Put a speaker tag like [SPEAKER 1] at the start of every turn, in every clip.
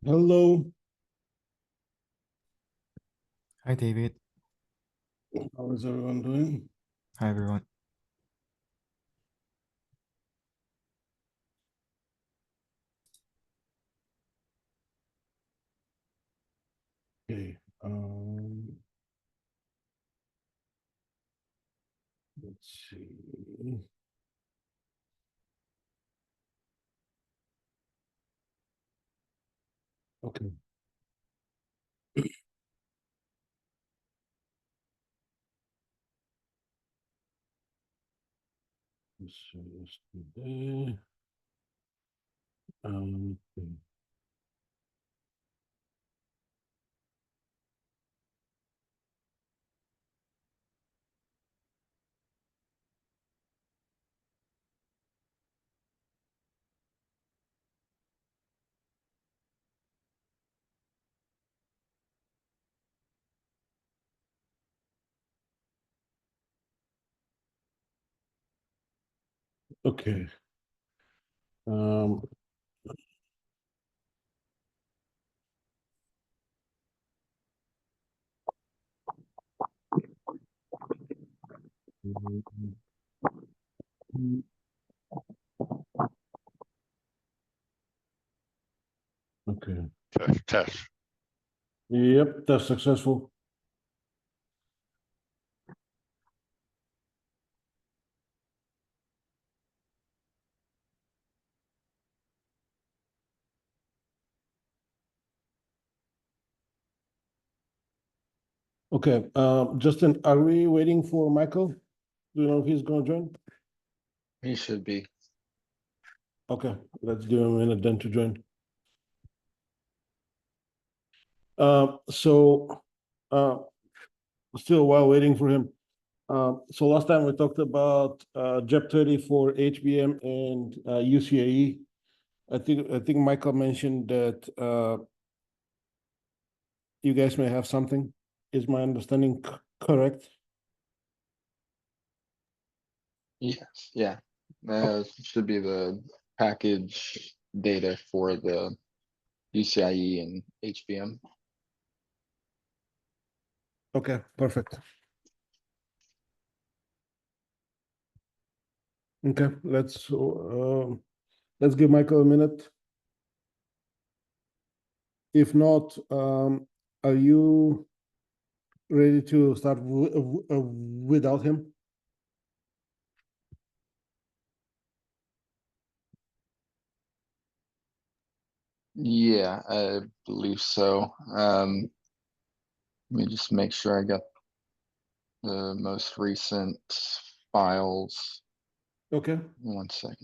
[SPEAKER 1] Hello,
[SPEAKER 2] Hi, David.
[SPEAKER 1] how is everyone doing?
[SPEAKER 2] Hi, everyone.
[SPEAKER 1] Okay, let's see. Okay. Let's see yesterday. Okay. Okay. Um, okay.
[SPEAKER 3] Test.
[SPEAKER 1] Yep, that's successful. Okay, Justin, are we waiting for Michael? Do you know if he's gonna join?
[SPEAKER 3] He should be.
[SPEAKER 1] Okay, let's give him a minute then to join. So, still while waiting for him. So last time we talked about JEP30 for HBM and UCAE. I think Michael mentioned that you guys may have something. Is my understanding correct?
[SPEAKER 3] Yes, yeah. Should be the package data for the UCIe and HBM.
[SPEAKER 1] Okay, perfect. Okay, let's give Michael a minute. If not, are you ready to start without him?
[SPEAKER 3] Yeah, I believe so. Let me just make sure I got the most recent files.
[SPEAKER 1] Okay.
[SPEAKER 3] 1 second.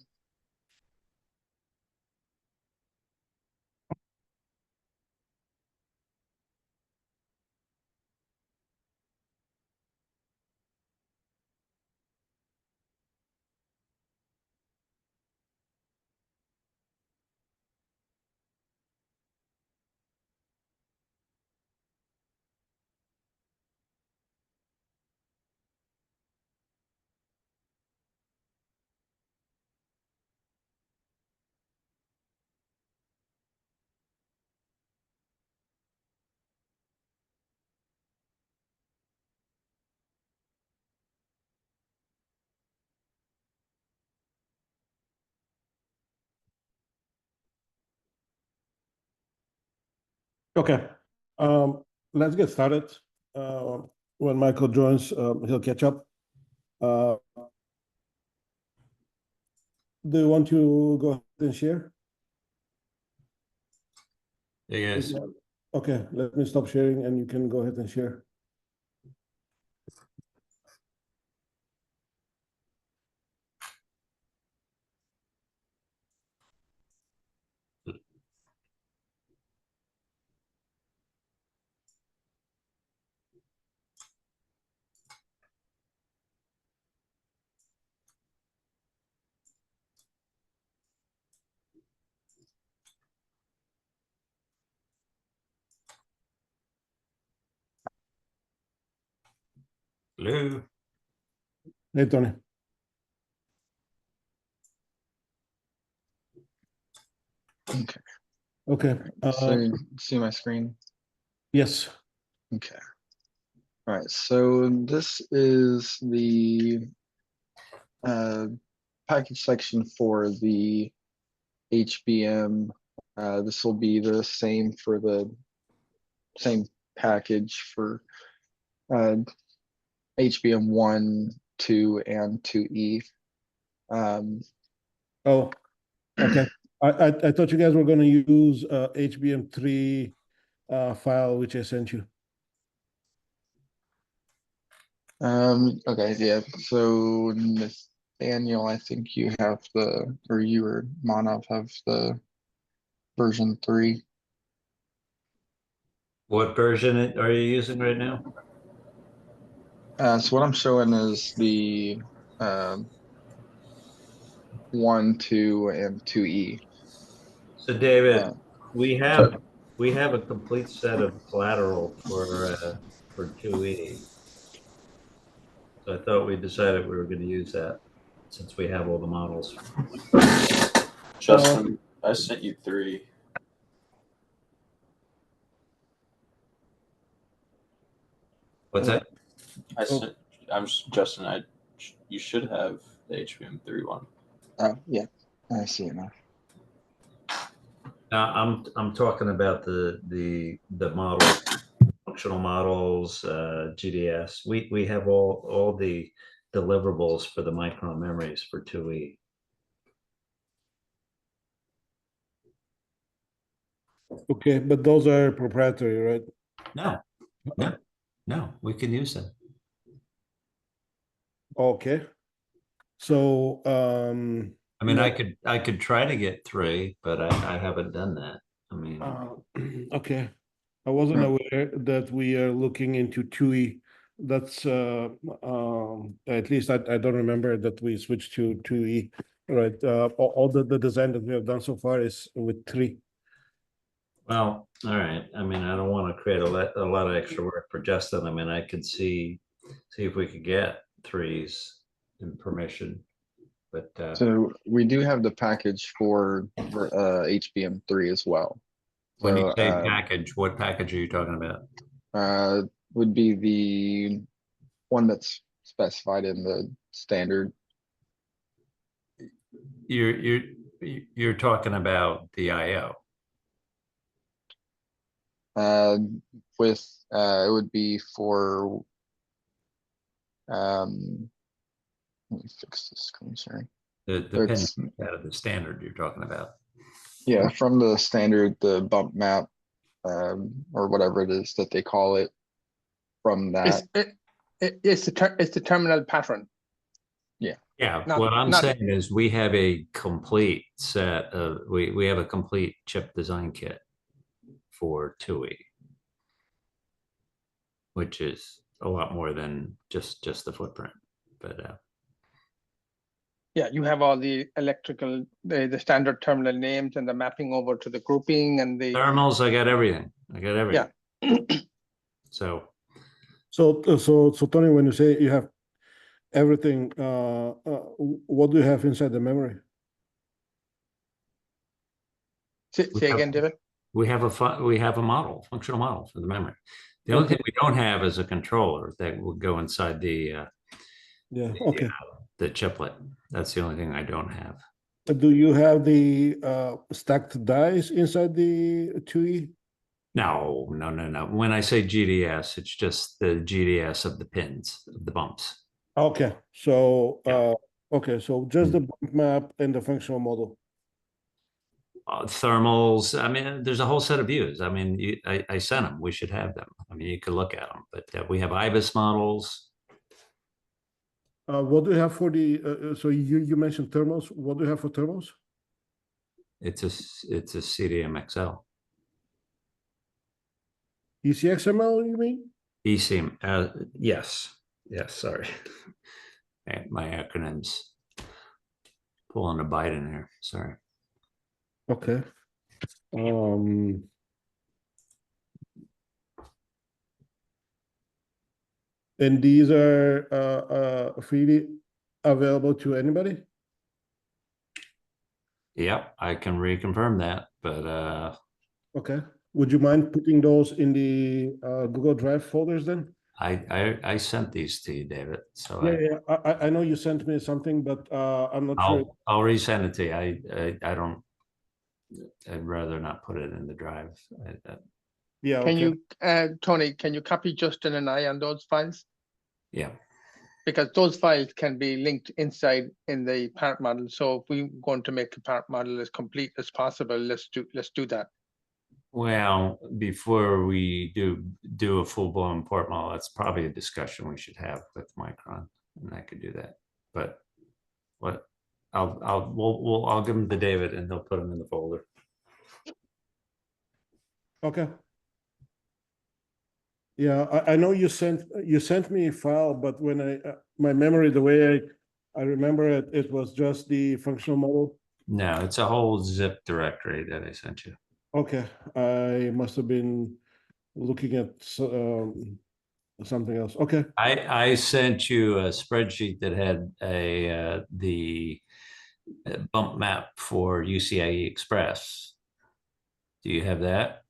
[SPEAKER 1] Okay. Let's get started. When Michael joins, he'll catch up. Do you want to go ahead and share?
[SPEAKER 2] Hey, guys.
[SPEAKER 1] Okay, let me stop sharing and you can go ahead and share.
[SPEAKER 2] Hello.
[SPEAKER 1] Hey, Tony.
[SPEAKER 3] Okay.
[SPEAKER 1] Okay,
[SPEAKER 3] So see my screen?
[SPEAKER 1] yes,
[SPEAKER 3] Okay. All right, so this is the package section for the HBM. This will be the same for the same package for HBM 1, 2, and 2E.
[SPEAKER 1] oh, okay. I thought you guys were gonna use HBM3 file, which I sent you.
[SPEAKER 3] Okay, yeah, so Nathaniel, I think you have or you or Manav have the version 3.
[SPEAKER 4] What version are you using right now?
[SPEAKER 3] So what I'm showing is the 1, 2, and 2E.
[SPEAKER 4] So David,
[SPEAKER 3] Uh,
[SPEAKER 4] we have a complete set of collateral for 2E. So I thought we decided we were going to use that since we have all the models.
[SPEAKER 5] Justin, I sent you 3.
[SPEAKER 4] What's that?
[SPEAKER 5] Justin, you should have the HBM3 one.
[SPEAKER 3] oh yeah, I see it now.
[SPEAKER 4] I'm talking about the models, functional models, GDS. We have all the deliverables for the micro memories for 2E.
[SPEAKER 1] Okay, but those are proprietary, right?
[SPEAKER 4] No, we can use them.
[SPEAKER 1] Okay. So,
[SPEAKER 4] I mean,
[SPEAKER 1] no.
[SPEAKER 4] I could try to get 3, but I haven't done that. I mean,
[SPEAKER 1] Okay. I wasn't aware that we are looking into 2E. That's at least I don't remember that we switched to 2E. Right. All the design that we have done so far is with 3.
[SPEAKER 4] well, all right. I mean, I don't want to create a lot of extra work for Justin. I mean, I could see if we could get 3s in permission, but
[SPEAKER 3] So we do have the package for HBM3 as well.
[SPEAKER 4] when you
[SPEAKER 3] So,
[SPEAKER 4] say package, what package are you talking about?
[SPEAKER 3] would be the one that's specified in the standard.
[SPEAKER 4] You're talking about the IO.
[SPEAKER 3] With it would be for let me fix the screen sharing.
[SPEAKER 4] The pin
[SPEAKER 3] It's
[SPEAKER 4] out of the standard you're talking about.
[SPEAKER 3] yeah, from the standard, the bump map, or whatever it is that they call it. From that,
[SPEAKER 6] It's the terminal pattern.
[SPEAKER 4] Yeah,
[SPEAKER 6] Not-
[SPEAKER 4] what I'm
[SPEAKER 6] not-
[SPEAKER 4] saying is we have a complete set of we have a complete chip design kit for 2E, which is a lot more than just the footprint. But
[SPEAKER 6] Yeah, you have all the electrical, the standard terminal names and the mapping over to the grouping and the,
[SPEAKER 4] thermals, I got everything. So
[SPEAKER 1] So Tony, when you say you have everything, what do you have inside the memory?
[SPEAKER 6] say again, David?
[SPEAKER 4] we have a model, functional model for the memory. The only thing we don't have is a controller that will go inside the
[SPEAKER 1] Yeah, okay.
[SPEAKER 4] the chiplet. That's the only thing I don't have.
[SPEAKER 1] Do you have the stacked dies inside the 2E?
[SPEAKER 4] No. When I say GDS, it's just the GDS of the pins, of the bumps.
[SPEAKER 1] Okay, so
[SPEAKER 4] Yeah.
[SPEAKER 1] okay, so just the bump map and the functional model.
[SPEAKER 4] Thermals. I mean, there's a whole set of views. I mean, I sent them. We should have them. I mean, you could look at them. But we have IBIS models.
[SPEAKER 1] What do you have for the? So you mentioned thermals. What do you have for thermals?
[SPEAKER 4] It's a CDMXL.
[SPEAKER 1] ECXML, you mean?
[SPEAKER 4] eSIM. Yes. Sorry, my acronyms. Pulling a Biden here. Sorry.
[SPEAKER 1] Okay. And these are freely available to anybody?
[SPEAKER 4] Yep, I can reconfirm that, but
[SPEAKER 1] Okay. Would you mind putting those in the Google Drive folders then?
[SPEAKER 4] I sent these to you, David, so
[SPEAKER 1] I know you sent me something, but I'm not sure.
[SPEAKER 4] I'll resend it to you. I don't, I'd rather not put it in the drive.
[SPEAKER 1] Yeah,
[SPEAKER 6] Can
[SPEAKER 1] okay.
[SPEAKER 6] you, Tony, can you copy Justin and I on those files?
[SPEAKER 4] Yeah,
[SPEAKER 6] Because those files can be linked inside in the parent model. So if we're going to make the parent model as complete as possible, let's do that.
[SPEAKER 4] well, before we do a full-blown port model, that's probably a discussion we should have with Micron, and I could do that. But what I'll give them to David, and he'll put them in the folder.
[SPEAKER 1] Okay. Yeah, I know you sent me a file, but when my memory, the way I remember it, it was just the functional model.
[SPEAKER 4] No, it's a whole zip directory that I sent you.
[SPEAKER 1] Okay, I must have been looking at something else. Okay.
[SPEAKER 4] I sent you a spreadsheet that had the bump map for UCIe Express. Do you have that?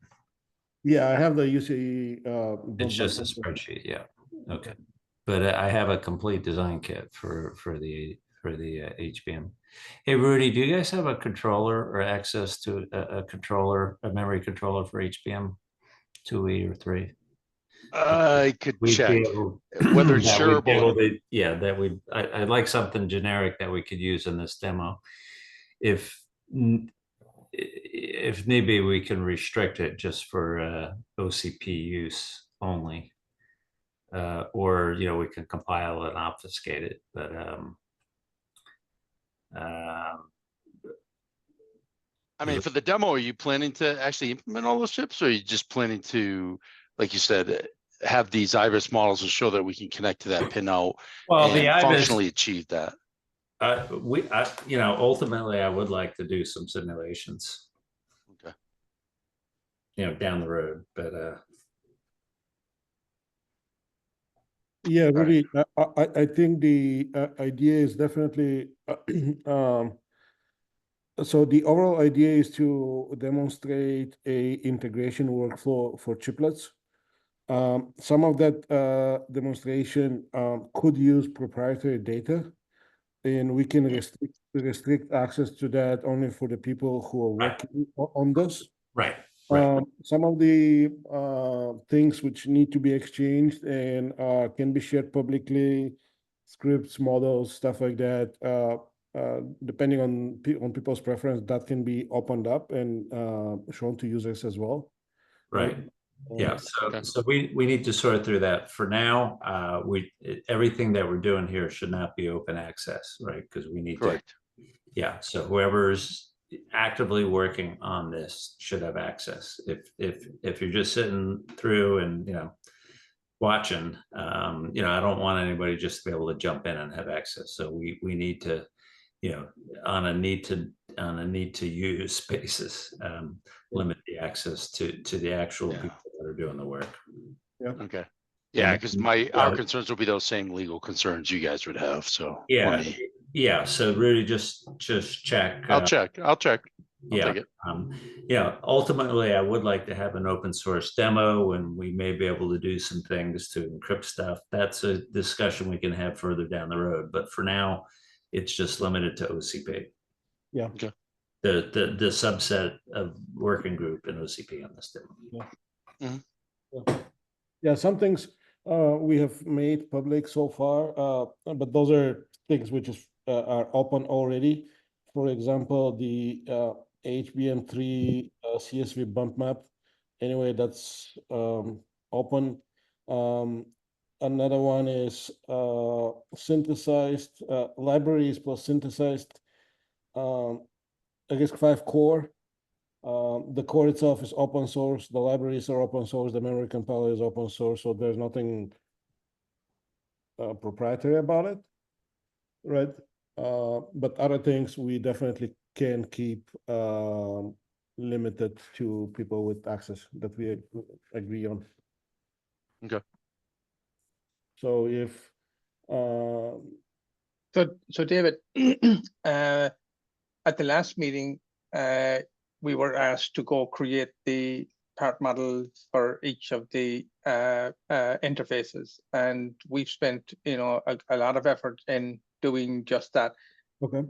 [SPEAKER 1] Yeah, I have the UCE.
[SPEAKER 4] It's just a spreadsheet, yeah. Okay, but I have a complete design kit for the HBM. Hey, Rudy, do you guys have a controller or access to a controller, a memory controller for HBM 2E or 3?
[SPEAKER 7] I could
[SPEAKER 4] We'd
[SPEAKER 7] check
[SPEAKER 4] be able-
[SPEAKER 7] whether it's
[SPEAKER 4] that we'd be able
[SPEAKER 7] shareable.
[SPEAKER 4] to- yeah, that we. I'd like something generic that we could use in this demo. If need be, we can restrict it just for OCP use only. Or, you know, we can compile and obfuscate it, but
[SPEAKER 7] I mean, for the demo, are you planning to actually implement all those chips, or are you just planning to, like you said, have these IRIS models to show that we can connect to that pinout
[SPEAKER 4] well, the
[SPEAKER 7] and
[SPEAKER 4] IBIS,
[SPEAKER 7] functionally achieve that?
[SPEAKER 4] you know, ultimately, I would like to do some simulations,
[SPEAKER 7] Okay.
[SPEAKER 4] you know, down the road, but
[SPEAKER 1] Yeah, Rudy, I think the idea is definitely so the overall idea is to demonstrate a integration workflow for chiplets. Some of that demonstration could use proprietary data, and we can restrict access to that only for the people who are working on this.
[SPEAKER 4] right.
[SPEAKER 1] Some of the things which need to be exchanged and can be shared publicly, scripts, models, stuff like that. Depending on people's preference, that can be opened up and shown to users as well.
[SPEAKER 4] Right. Yeah. So we need to sort through that. For now, everything that we're doing here should not be open access, right? Because we need to. Yeah. So whoever's actively working on this should have access. If you're just sitting through and, you know, watching, you know, I don't want anybody just to be able to jump in and have access. So we need to, you know, on a need to use basis, limit the access to the actual people that are doing the work.
[SPEAKER 1] Yeah.
[SPEAKER 7] Okay. Yeah, because our concerns will be those same legal concerns you guys would have. So
[SPEAKER 4] yeah. So really, just check.
[SPEAKER 7] I'll check. I'll take it.
[SPEAKER 4] Yeah. Ultimately, I would like to have an open source demo, and we may be able to do some things to encrypt stuff. That's a discussion we can have further down the road. But for now, it's just limited to OCP.
[SPEAKER 1] Yeah.
[SPEAKER 7] Okay.
[SPEAKER 4] The subset of working group in OCP on this demo.
[SPEAKER 7] Mm-hmm.
[SPEAKER 1] Yeah, some things we have made public so far, but those are things which are open already. For example, the HBM3 CSV bump map. Anyway, that's open. Another one is synthesized libraries plus synthesized RISC-V core. The core itself is open source. The libraries are open source. The memory compiler is open source. So there's nothing proprietary about it, right? But other things we definitely can keep limited to people with access that we agree on.
[SPEAKER 7] Okay.
[SPEAKER 1] So if
[SPEAKER 6] So David, at the last meeting, we were asked to go create the part models for each of the interfaces, and we've spent, you know, a lot of effort in doing just that.
[SPEAKER 1] Okay.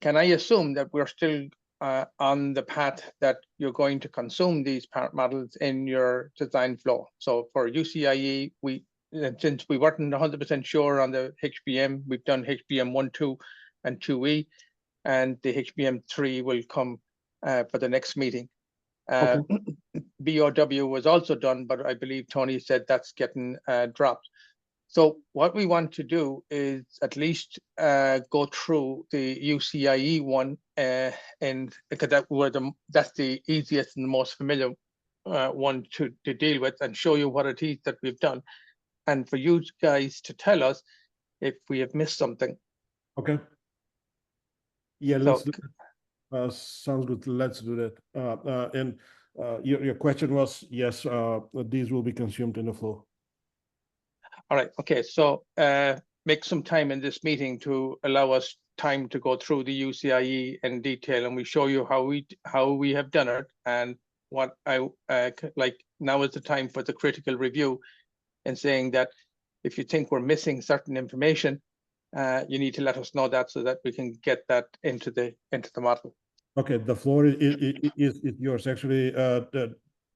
[SPEAKER 6] Can I assume that we're still on the path that you're going to consume these part models in your design flow? So for UCIe, since we weren't 100% sure on the HBM, we've done HBM 1, 2, and 2E, and the HBM3 will come for the next meeting. BOW was also done, but I believe Tony said that's getting dropped. So what we want to do is at least go through the UCIe one, and because that's the easiest and the most familiar one to deal with, and show you what it is that we've done, and for you guys to tell us if we have missed something.
[SPEAKER 1] Okay. Yeah,
[SPEAKER 6] So-
[SPEAKER 1] let's do sounds good. Let's do that. And your question was, yes, these will be consumed in the flow.
[SPEAKER 6] All right, okay, so make some time in this meeting to allow us time to go through the UCIe in detail, and we show you how we have done it, and what I like. Now is the time for the critical review, and saying that if you think we're missing certain information, you need to let us know that, so that we can get that into the model.
[SPEAKER 1] Okay, the floor is yours. Actually,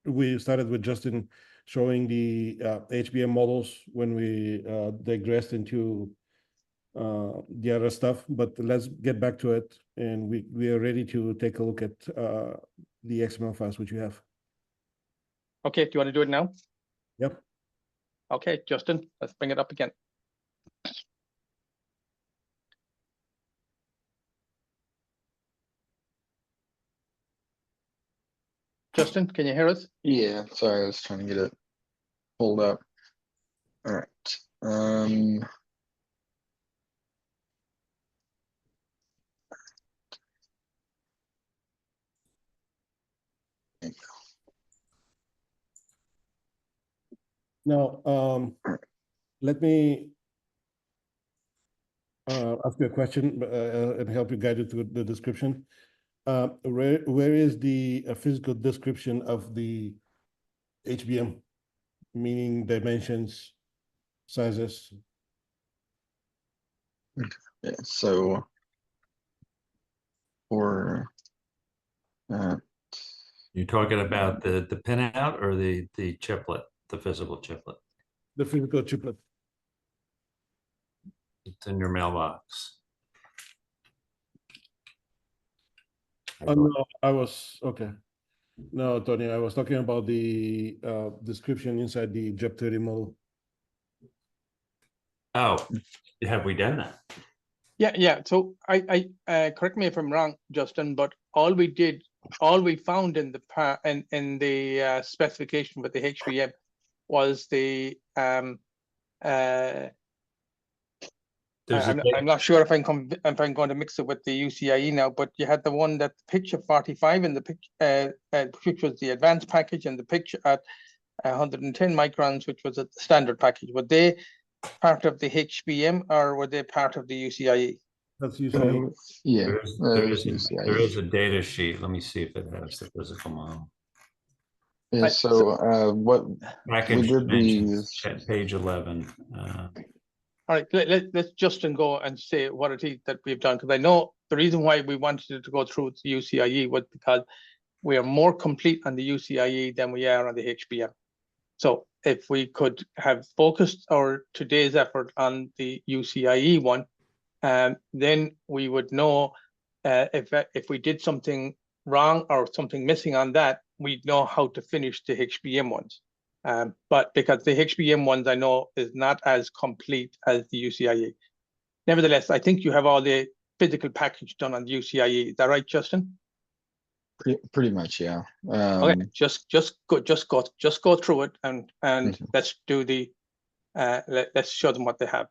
[SPEAKER 1] we started with Justin showing the HBM models when we digressed into the other stuff, but let's get back to it, and we are ready to take a look at the XML files which you have.
[SPEAKER 6] Okay, do you want to do it now?
[SPEAKER 1] Yep.
[SPEAKER 6] Okay, Justin, let's bring it up again. Justin, can you hear us?
[SPEAKER 3] Yeah, sorry, I was trying to get it pulled up. All right.
[SPEAKER 1] Now, let me ask you a question and help you guide you through the description. Where is the physical description of the HBM, meaning dimensions, sizes?
[SPEAKER 3] Yeah, so for
[SPEAKER 4] You're talking about the pinout or the chiplet, the physical chiplet?
[SPEAKER 1] The physical chiplet.
[SPEAKER 4] It's in your mailbox.
[SPEAKER 1] Oh, no, I was, okay. No, Tony, I was talking about the description inside the JEP30 model.
[SPEAKER 4] Oh, have we done that?
[SPEAKER 6] Yeah. So I correct me if I'm wrong, Justin, but all we found in the specification with the HBM was the I'm not sure if I'm going to mix it with the UCIe now, but you had the one that picture 45 in the picture, which was the advanced package, and the picture at 110 microns, which was a standard package. Were they part of the HBM, or were they part of the UCIe?
[SPEAKER 1] That's UCIe.
[SPEAKER 3] yeah,
[SPEAKER 4] There is
[SPEAKER 3] UCIe.
[SPEAKER 4] a data sheet. Let me see if it has the physical model.
[SPEAKER 3] Yeah, so what
[SPEAKER 4] Package
[SPEAKER 3] did
[SPEAKER 4] dimensions,
[SPEAKER 3] these.
[SPEAKER 4] page 11.
[SPEAKER 6] All right, let's Justin go and say what it is that we've done, because I know the reason why we wanted to go through the UCIe was because we are more complete on the UCIe than we are on the HBM. So if we could have focused our today's effort on the UCIe one, then we would know if we did something wrong or something missing on that, we'd know how to finish the HBM ones. But because the HBM ones I know is not as complete as the UCIe. Nevertheless, I think you have all the physical package done on the UCIe. Is that right, Justin?
[SPEAKER 3] Pretty much, yeah.
[SPEAKER 6] Okay, just go through it, and
[SPEAKER 3] Okay.
[SPEAKER 6] let's do the let's show them what they have.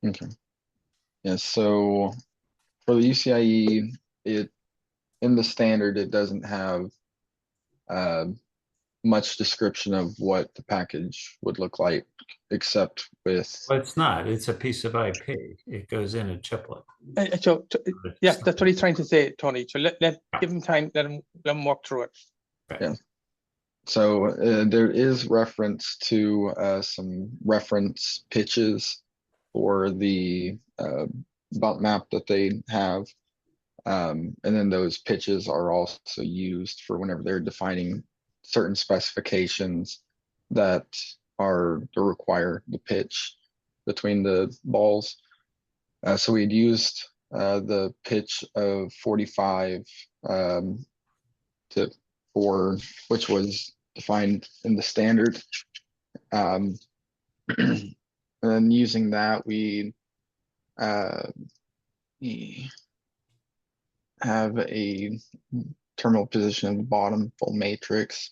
[SPEAKER 3] Okay. Yeah, so for the UCIe, in the standard, it doesn't have much description of what the package would look like, except with,
[SPEAKER 4] Well, it's not. It's a piece of IP. It goes in a chiplet.
[SPEAKER 6] Yes, that's what he's trying to say, Tony. So let give him time. Let him walk through it.
[SPEAKER 3] yeah. So there is reference to some reference pitches for the bump map that they have. And then those pitches are also used for whenever they're defining certain specifications that require the pitch between the balls. So we'd used the pitch of 45 which was defined in the standard. And using that, we have a terminal position at the bottom, full matrix,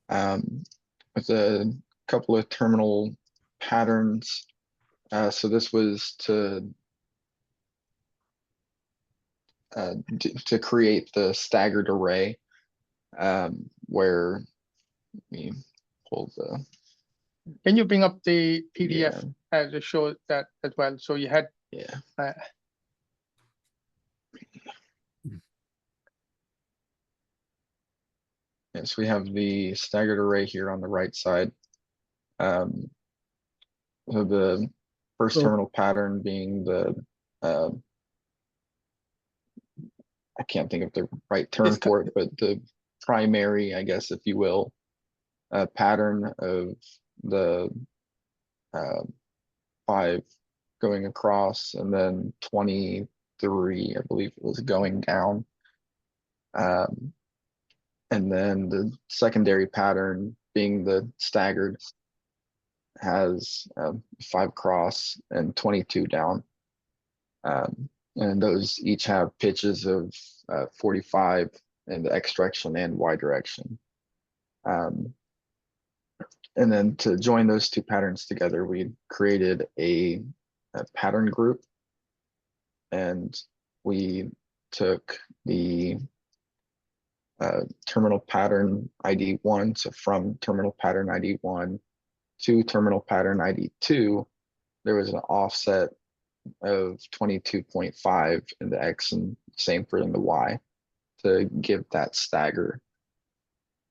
[SPEAKER 3] with a couple of terminal patterns. So this was to create the staggered array, where we pull the.
[SPEAKER 6] Can you bring up the PDF to show that as well? So you had
[SPEAKER 3] Yes, we have the staggered array here on the right side. So the first terminal pattern being the I can't think of the right term for it, but the primary, I guess, if you will, pattern of the 5 going across, and then 23, I believe it was, going down. And then the secondary pattern being the staggered has 5 cross and 22 down. And those each have pitches of 45 in the X direction and Y direction. And then to join those 2 patterns together, we created a pattern group, and we took the terminal pattern ID 1. So from terminal pattern ID 1 to terminal pattern ID 2, there was an offset of 22.5 in the X, and same for in the Y, to give that stagger.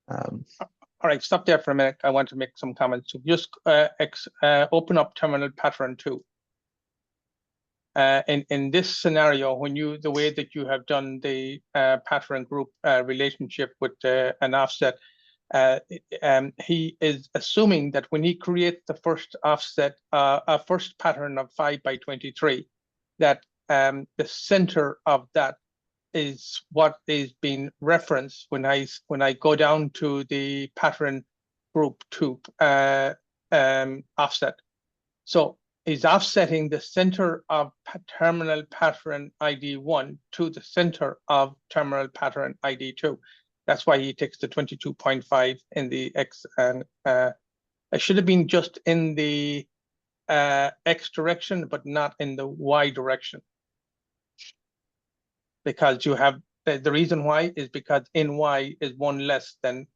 [SPEAKER 6] All right, stop there for a minute. I want to make some comments. So just open up terminal pattern 2. In this scenario, the way that you have done the pattern group relationship with an offset, he is assuming that when he creates the first offset, first pattern of 5 by 23, that the center of that is what is being referenced when I go down to the pattern group 2 offset. So he's offsetting the center of terminal pattern ID 1 to the center of terminal pattern ID 2. That's why he takes the 22.5 in the X, and it should have been just in the X direction, but not in the Y direction. Because you have, the reason why is because in Y is 1 less than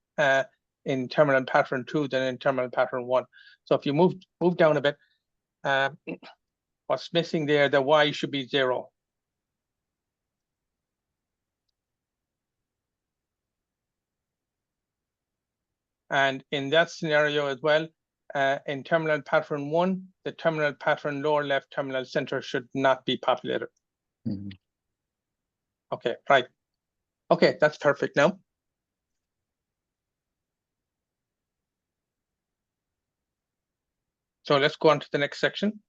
[SPEAKER 6] in terminal pattern 2 than in terminal pattern 1. So if you move down a bit, what's missing there, the Y should be 0. And in that scenario as well, in terminal pattern 1, the terminal pattern lower left terminal center should not be populated.
[SPEAKER 3] Mm-hmm.
[SPEAKER 6] Okay, right. Okay, that's perfect now. So let's go on to the next section.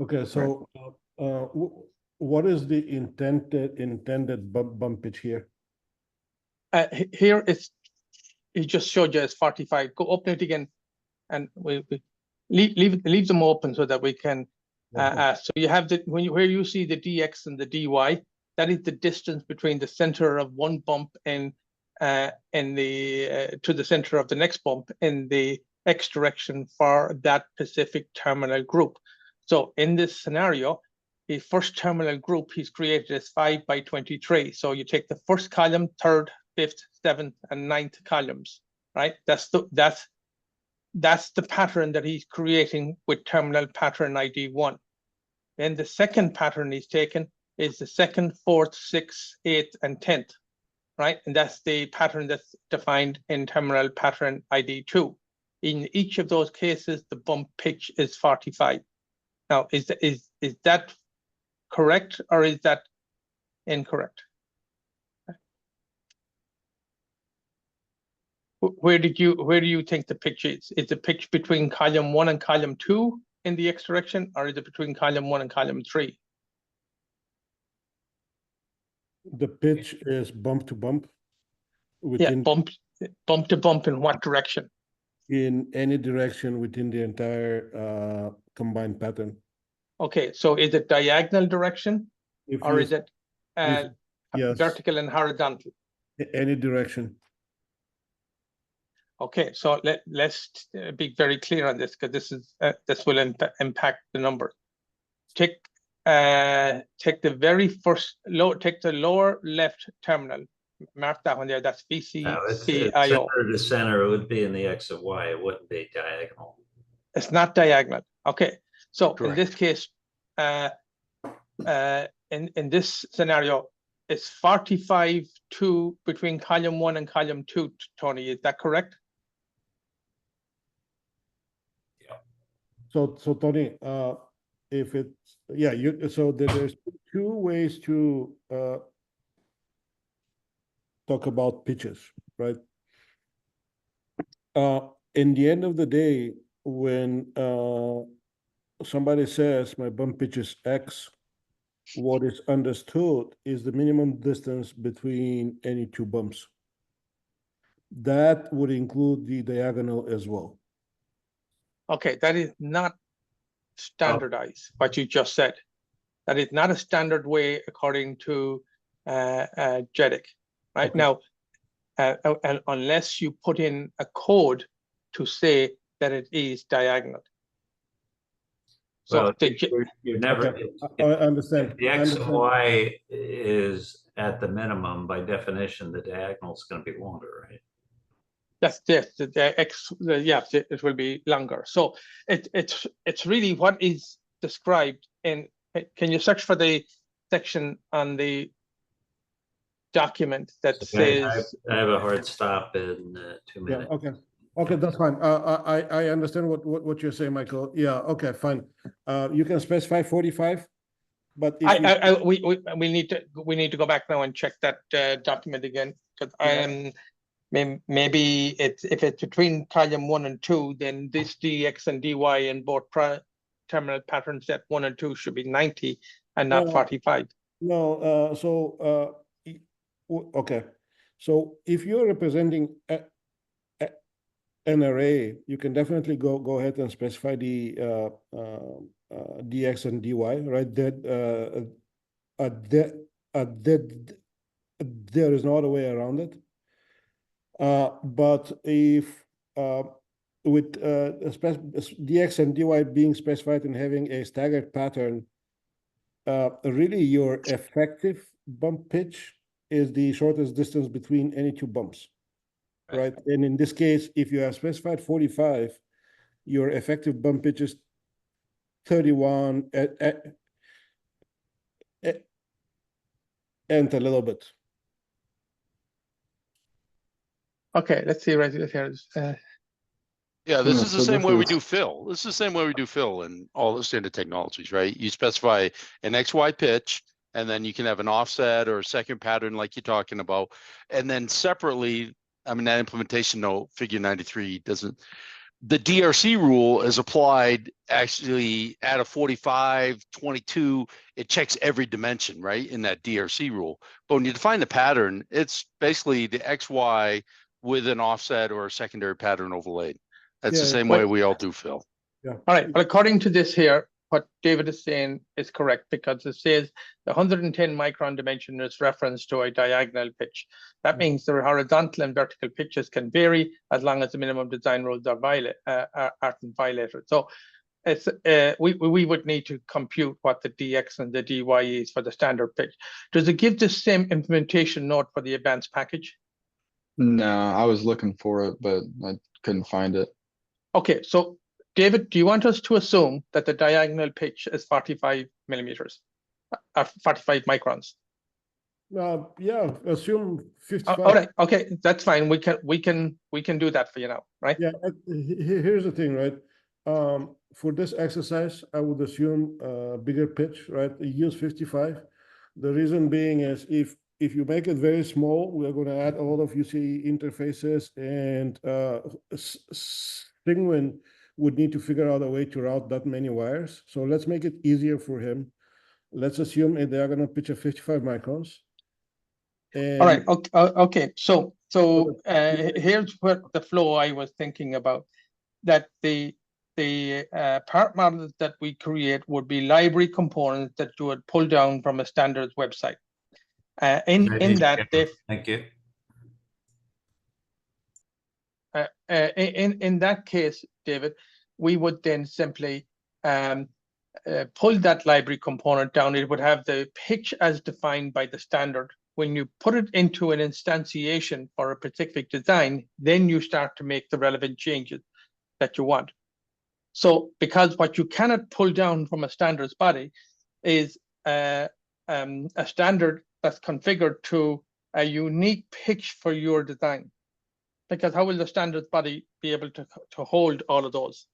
[SPEAKER 1] Okay, so what is the intended bump pitch here?
[SPEAKER 6] Here it's, he just showed you as 45. Go open it again, and we leave them open so that we can. So you have the where you see the dx and the dy, that is the distance between the center of one bump and to the center of the next bump in the x direction for that specific terminal group. So in this scenario, the first terminal group he's created is 5 by 23. So you take the first column, third, fifth, seventh, and ninth columns, right? That's the pattern that he's creating with terminal pattern ID 1. Then the second pattern he's taken is the second, fourth, sixth, eighth, and 10th, right? And that's the pattern that's defined in terminal pattern ID 2. In each of those cases, the bump pitch is 45. Now, is that correct or is that incorrect? Where do you think the pitch is? Is the pitch between column 1 and column 2 in the X direction, or is it between column 1 and column 3?
[SPEAKER 1] The pitch is bump to bump.
[SPEAKER 6] Yeah, bump to bump in what direction?
[SPEAKER 1] In any direction within the entire combined pattern.
[SPEAKER 6] Okay, so is it diagonal direction, or is it
[SPEAKER 1] yes,
[SPEAKER 6] vertical and horizontal?
[SPEAKER 1] any direction.
[SPEAKER 6] Okay, so let's be very clear on this, because this will impact the number. Take the very first take the lower left terminal. Mark that one there. That's VCCIO.
[SPEAKER 4] Center to center, it would be in the X and Y. It wouldn't be diagonal.
[SPEAKER 6] It's not diagonal. Okay, so
[SPEAKER 7] Correct.
[SPEAKER 6] in this case, in this scenario, it's 45 2 between column 1 and column 2. Tony, is that correct?
[SPEAKER 1] So Tony, if it's so there's two ways to talk about pitches, right? In the end of the day, when somebody says my bump pitch is X, what is understood is the minimum distance between any two bumps. That would include the diagonal as well.
[SPEAKER 6] Okay, that is not standardized, what you just said. That is not a standard way according to JEDIC, right?
[SPEAKER 1] Okay.
[SPEAKER 6] Now, and unless you put in a code to say that it is diagonal. So
[SPEAKER 4] Well, you're never,
[SPEAKER 1] Okay. I understand.
[SPEAKER 4] if the X and Y is at the minimum, by definition, the diagonal is going to be longer, right?
[SPEAKER 6] Yes, the X, yes, it will be longer. So it's really what is described in. Can you search for the section on the document that says?
[SPEAKER 4] I have a hard stop in 2 minutes.
[SPEAKER 1] Yeah, okay, that's fine. I understand what you're saying, Michael. Yeah, okay, fine. You can specify 45, but if
[SPEAKER 6] we need to go back now and check that document again, because maybe if it's between column 1 and 2, then this DX and DY in both terminal pattern set 1 and 2 should be 90 and not 45.
[SPEAKER 1] No, okay. So if you're representing an array, you can definitely go ahead and specify the DX and DY, right? There is no other way around it. But if with DX and DY being specified and having a staggered pattern, really your effective bump pitch is the shortest distance between any two bumps, right? And in this case, if you have specified 45, your effective bump pitch is 31 and a little bit.
[SPEAKER 6] Okay, let's see right here.
[SPEAKER 7] Yeah, this is the
[SPEAKER 3] so
[SPEAKER 7] same
[SPEAKER 3] this
[SPEAKER 7] way we
[SPEAKER 3] is-
[SPEAKER 7] do fill. This is the same way we do fill in all the standard technologies, right? You specify an XY pitch, and then you can have an offset or a second pattern like you're talking about. And then separately, I mean, that implementation note, figure 93 doesn't, the DRC rule is applied actually at a 45, 22, it checks every dimension, right? In that DRC rule. But when you define the pattern, it's basically the XY with an offset or a secondary pattern overlaid. That's the
[SPEAKER 1] Yeah,
[SPEAKER 7] same
[SPEAKER 6] but-
[SPEAKER 7] way we all do fill.
[SPEAKER 1] Yeah.
[SPEAKER 6] All right, but according to this here, what David is saying is correct, because it says the 110 micron dimension is reference to a diagonal pitch. That means the horizontal and vertical pitches can vary as long as the minimum design rules are violated. So it's we would need to compute what the DX and the DY is for the standard pitch. Does it give the same implementation note for the advanced package?
[SPEAKER 3] No, I was looking for it, but I couldn't find it.
[SPEAKER 6] Okay, so David, do you want us to assume that the diagonal pitch is 45 millimeters, 45 microns?
[SPEAKER 1] Yeah, assume 55.
[SPEAKER 6] All right, okay, that's fine. We can do that for you now, right?
[SPEAKER 1] Yeah, here's the thing, right? For this exercise, I would assume bigger pitch, right? Use 55. The reason being is if you make it very small, we are going to add a lot of UCE interfaces, and Stingwin would need to figure out a way to route that many wires. So let's make it easier for him. Let's assume a diagonal pitch of 55 microns. And
[SPEAKER 6] all right, okay. So here's what the flow I was thinking about, that the part models that we create would be library components that you would pull down from a standards website. In that they
[SPEAKER 4] Thank you.
[SPEAKER 6] in that case, David, we would then simply pull that library component down. It would have the pitch as defined by the standard. When you put it into an instantiation for a specific design, then you start to make the relevant changes that you want. So, because what you cannot pull down from a standards body is a standard that's configured to a unique pitch for your design. Because how will the standards body be able to hold all of those?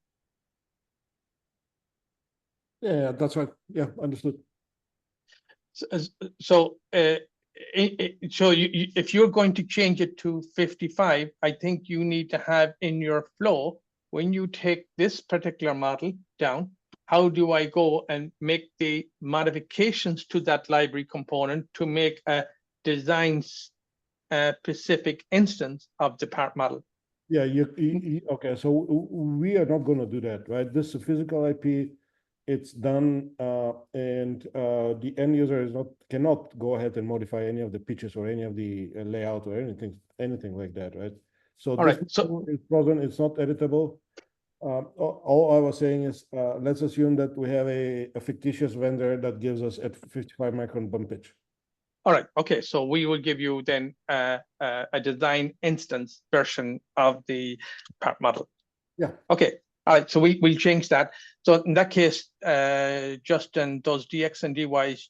[SPEAKER 1] yeah, that's right. Yeah, understood.
[SPEAKER 6] So if you're going to change it to 55, I think you need to have in your flow, when you take this particular model down, how do I go and make the modifications to that library component to make a design specific instance of the part model?
[SPEAKER 1] Yeah, okay, so we are not going to do that, right? This is a physical IP. It's done, and the end user cannot go ahead and modify any of the pitches or any of the layout or anything like that, right? So
[SPEAKER 6] all right, so
[SPEAKER 1] it's frozen. It's not editable. All I was saying is, let's assume that we have a fictitious vendor that gives us at 55 micron bump pitch.
[SPEAKER 6] all right, okay, so we will give you then a design instance version of the part model.
[SPEAKER 1] Yeah.
[SPEAKER 6] Okay. All right, so we'll change that. So in that case, Justin, those DX and DYs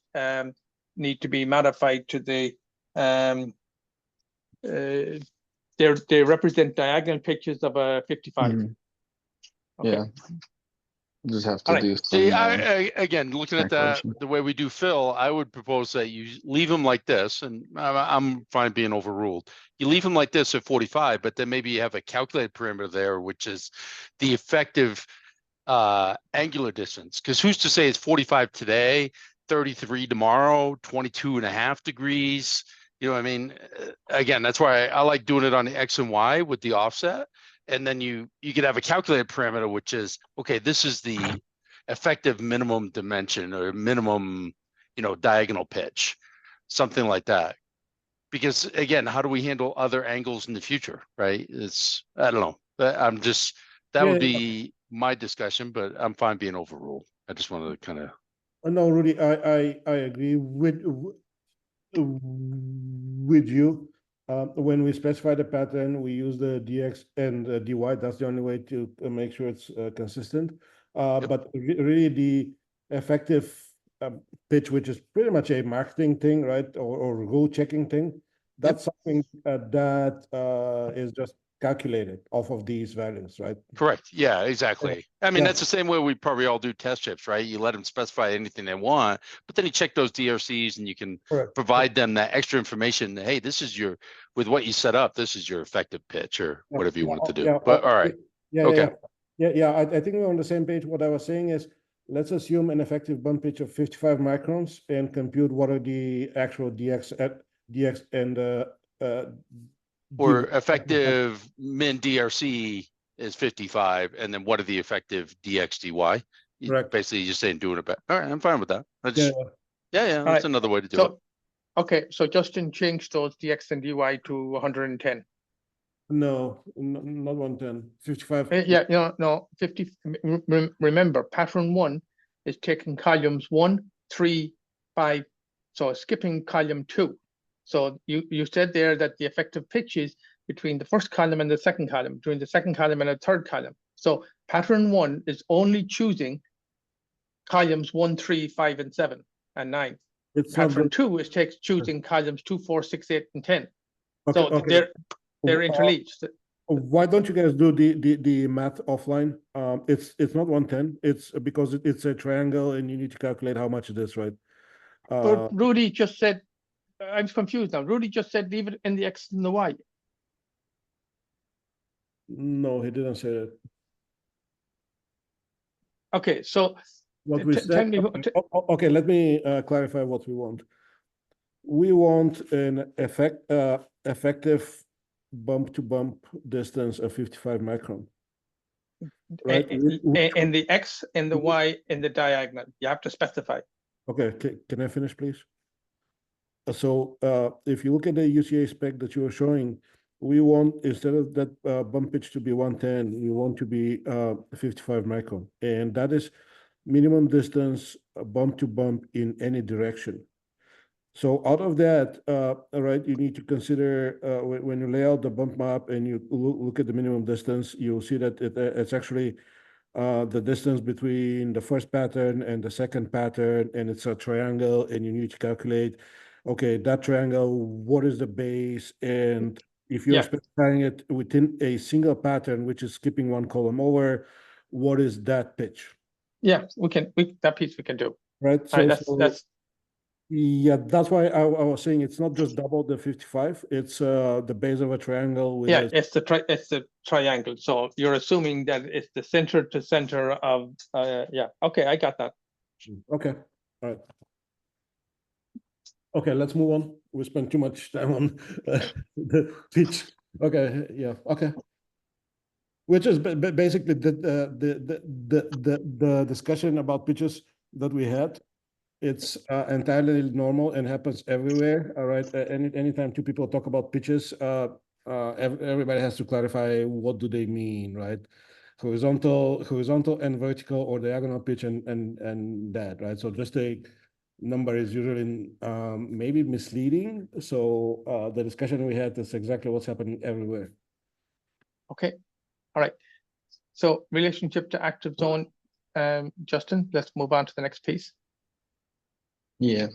[SPEAKER 6] need to be modified to the they represent diagonal pitches of a 55.
[SPEAKER 3] Mhm.
[SPEAKER 6] Okay.
[SPEAKER 3] Yeah. Just have to
[SPEAKER 6] All right.
[SPEAKER 3] do
[SPEAKER 7] See,
[SPEAKER 3] some,
[SPEAKER 7] again, looking at that,
[SPEAKER 3] calculation.
[SPEAKER 7] the way we do fill, I would propose that you leave them like this, and I'm fine being overruled. You leave them like this at 45, but then maybe you have a calculated perimeter there, which is the effective angular distance. Because who's to say it's 45 today, 33 tomorrow, 22.5 degrees? You know what I mean? Again, that's why I like doing it on the X and Y with the offset. And then you could have a calculated parameter, which is, okay, this is the effective minimum dimension or minimum, diagonal pitch, something like that. Because again, how do we handle other angles in the future, right? I don't know. That would be my discussion, but I'm fine being overruled. I just wanted to kind of.
[SPEAKER 1] No, Rudy, I agree with you. When we specify the pattern, we use the DX and DY. That's the only way to make sure it's consistent. But really, the effective pitch, which is pretty much a marketing thing, right, or row checking thing, that's something that is just calculated off of these values, right?
[SPEAKER 7] Correct. Yeah, exactly. I mean, that's the same way we probably all do test chips, right? You let them specify anything they want, but then you check those DRCs and you can provide them that extra information. Hey, this is with what you set up, this is your effective pitch or whatever you want to do. But all right.
[SPEAKER 1] I think we're on the same page. What I was saying is, let's assume an effective bump pitch of 55 microns and compute what are the actual DX and
[SPEAKER 7] or effective min DRC is 55, and then what are the effective DX DY?
[SPEAKER 1] Correct.
[SPEAKER 7] Basically, you're saying doing it better. All right, I'm fine with that.
[SPEAKER 1] Yeah,
[SPEAKER 7] that's another way to do it.
[SPEAKER 6] Okay, so Justin changed those DX and DY to 110.
[SPEAKER 1] No, not 110, 55.
[SPEAKER 6] Yeah, no, 50, remember, pattern 1 is taking columns 1, 3, 5, so skipping column 2. So you said there that the effective pitch is between the first column and the second column, between the second column and the third column. So pattern 1 is only choosing columns 1, 3, 5, and 7, and 9.
[SPEAKER 1] It's not
[SPEAKER 6] Pattern
[SPEAKER 1] good.
[SPEAKER 6] 2 is choosing columns 2, 4, 6, 8, and 10.
[SPEAKER 1] Okay,
[SPEAKER 6] So
[SPEAKER 1] okay.
[SPEAKER 6] they're interleaved.
[SPEAKER 1] Why don't you guys do the math offline? It's not 110. It's because it's a triangle and you need to calculate how much it is, right?
[SPEAKER 6] But Rudy just said, I'm confused now. Rudy just said leave it in the X and the Y.
[SPEAKER 1] No, he didn't say that.
[SPEAKER 6] Okay, so
[SPEAKER 1] What we
[SPEAKER 6] tell
[SPEAKER 1] said.
[SPEAKER 6] me.
[SPEAKER 1] Okay, let me clarify what we want. We want an effective bump to bump distance of 55 micron. Right.
[SPEAKER 6] In the X, in the Y, in the diagonal. You have to specify.
[SPEAKER 1] Okay, can I finish, please? So if you look at the UCA spec that you were showing, we want, instead of that bump pitch to be 110, we want to be 55 micron. And that is minimum distance bump to bump in any direction. So out of that, right, you need to consider when you lay out the bump map and you look at the minimum distance, you'll see that it's actually the distance between the first pattern and the second pattern, and it's a triangle, and you need to calculate, okay, that triangle, what is the base? And if you're specifying it within a single pattern, which is skipping one column over, what is that pitch?
[SPEAKER 6] Yeah, that piece we can do.
[SPEAKER 1] Right. So,
[SPEAKER 6] that's
[SPEAKER 1] yeah, that's why I was saying it's not just double the 55, it's the base of a triangle with
[SPEAKER 6] it's the triangle. So you're assuming that it's the center to center of okay, I got that.
[SPEAKER 1] Okay, all right. Okay, let's move on. We spent too much time on the pitch. Okay, yeah, okay. Which is basically the discussion about pitches that we had. It's entirely normal and happens everywhere. All right. Anytime two people talk about pitches, everybody has to clarify what do they mean, right? Horizontal and vertical, or diagonal pitch, and that, right? So just a number is usually maybe misleading. So the discussion we had is exactly what's happening everywhere.
[SPEAKER 6] Okay. All right. So relationship to active zone, Justin. Let's move on to the next piece.
[SPEAKER 3] Yeah,